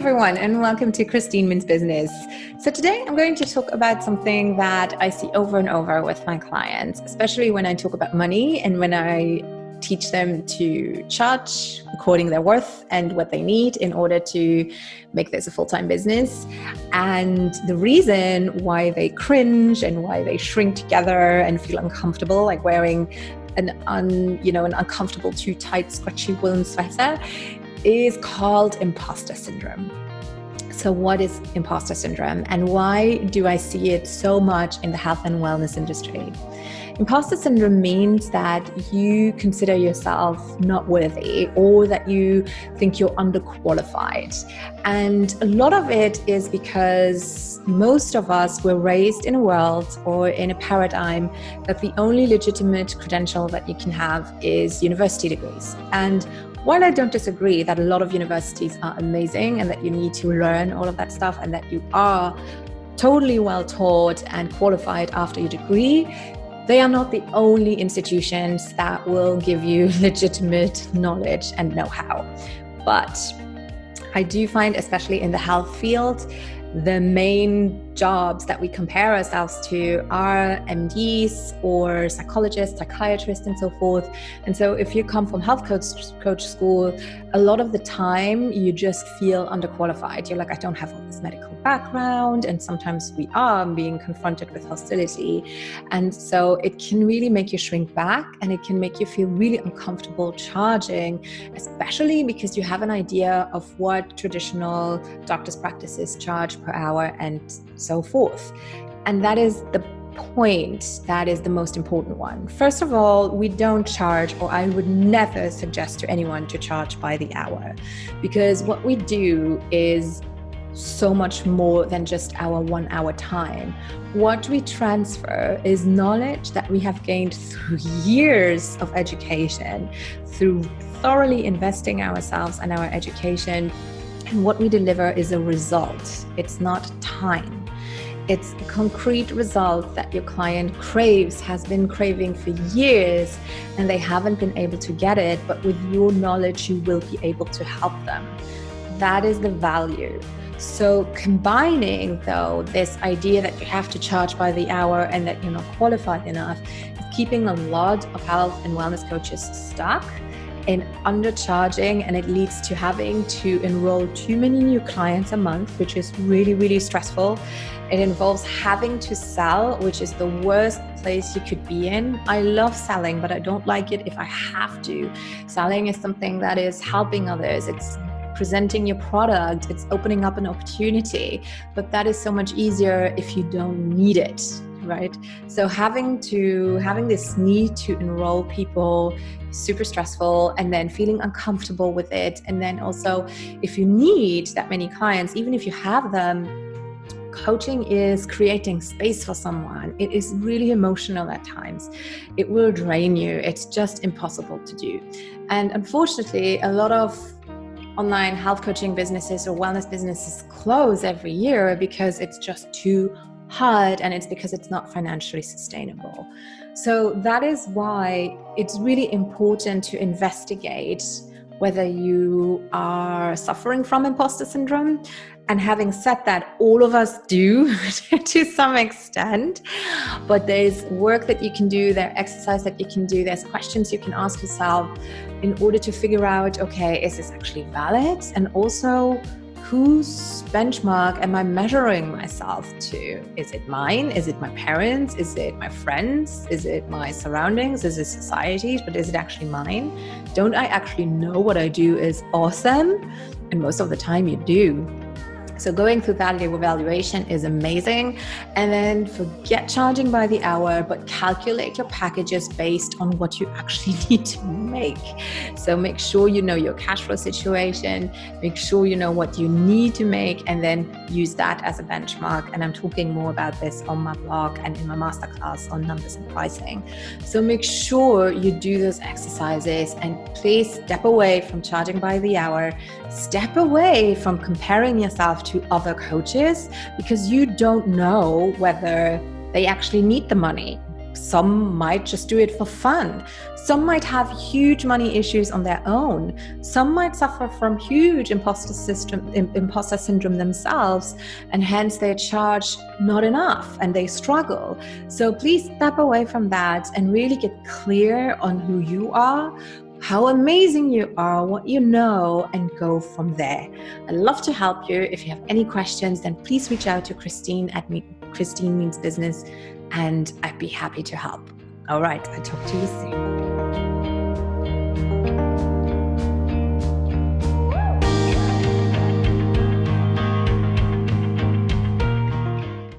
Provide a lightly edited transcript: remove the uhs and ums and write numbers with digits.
everyone, and welcome to Christine Means Business. So today I'm going to talk about something that I see over and over with my clients, especially when I talk about money and when I teach them to charge according to their worth and what they need in order to make this a full-time business. And the reason why they cringe and why they shrink together and feel uncomfortable, like wearing an uncomfortable, too tight, scratchy woolen sweater, is called imposter syndrome. So what is imposter syndrome and why do I see it so much in the health and wellness industry? Imposter syndrome means that you consider yourself not worthy or that you think you're underqualified. And a lot of it is because most of us were raised in a world or in a paradigm that the only legitimate credential that you can have is university degrees. And while I don't disagree that a lot of universities are amazing and that you need to learn all of that stuff and that you are totally well taught and qualified after your degree, they are not the only institutions that will give you legitimate knowledge and know-how. But I do find, especially in the health field, the main jobs that we compare ourselves to are MDs or psychologists, psychiatrists, and so forth. And so if you come from health coach school, a lot of the time you just feel underqualified. You're like, I don't have all this medical background. And sometimes we are being confronted with hostility. And so it can really make you shrink back and it can make you feel really uncomfortable charging, especially because you have an idea of what traditional doctor's practices charge per hour and so forth. And that is the point that is the most important one. First of all, we don't charge, or I would never suggest to anyone to charge by the hour, because what we do is so much more than just our 1 hour time. What we transfer is knowledge that we have gained through years of education, through thoroughly investing ourselves and our education. And what we deliver is a result. It's not time. It's a concrete result that your client craves, has been craving for years, and they haven't been able to get it, but with your knowledge, you will be able to help them. That is the value. So combining, though, this idea that you have to charge by the hour and that you're not qualified enough is keeping a lot of health and wellness coaches stuck in undercharging, and it leads to having to enroll too many new clients a month, which is really, really stressful. It involves having to sell, which is the worst place you could be in. I love selling, but I don't like it if I have to. Selling is something that is helping others. It's presenting your product. It's opening up an opportunity, but that is so much easier if you don't need it, right? So having this need to enroll people, super stressful, and then feeling uncomfortable with it. And then also, if you need that many clients, even if you have them, coaching is creating space for someone. It is really emotional at times. It will drain you. It's just impossible to do. And unfortunately, a lot of online health coaching businesses or wellness businesses close every year because it's just too hard, and it's because it's not financially sustainable. So that is why it's really important to investigate whether you are suffering from imposter syndrome. And having said that, all of us do to some extent, but there's work that you can do, there's exercise that you can do, there's questions you can ask yourself in order to figure out, okay, is this actually valid? And also, whose benchmark am I measuring myself to? Is it mine? Is it my parents? Is it my friends? Is it my surroundings? Is it society? But is it actually mine? Don't I actually know what I do is awesome? And most of the time you do. So going through that evaluation is amazing. And then forget charging by the hour, but calculate your packages based on what you actually need to make. So make sure you know your cash flow situation, make sure you know what you need to make, and then use that as a benchmark. And I'm talking more about this on my blog and in my masterclass on numbers and pricing. So make sure you do those exercises, and please step away from charging by the hour. Step away from comparing yourself to other coaches, because you don't know whether they actually need the money. Some might just do it for fun. Some might have huge money issues on their own. Some might suffer from huge imposter syndrome themselves, and hence they charge not enough and they struggle. So please step away from that and really get clear on who you are, how amazing you are, what you know, and go from there. I'd love to help you. If you have any questions, then please reach out to Christine at Christine Means Business, and I'd be happy to help. All right, I'll talk to you soon.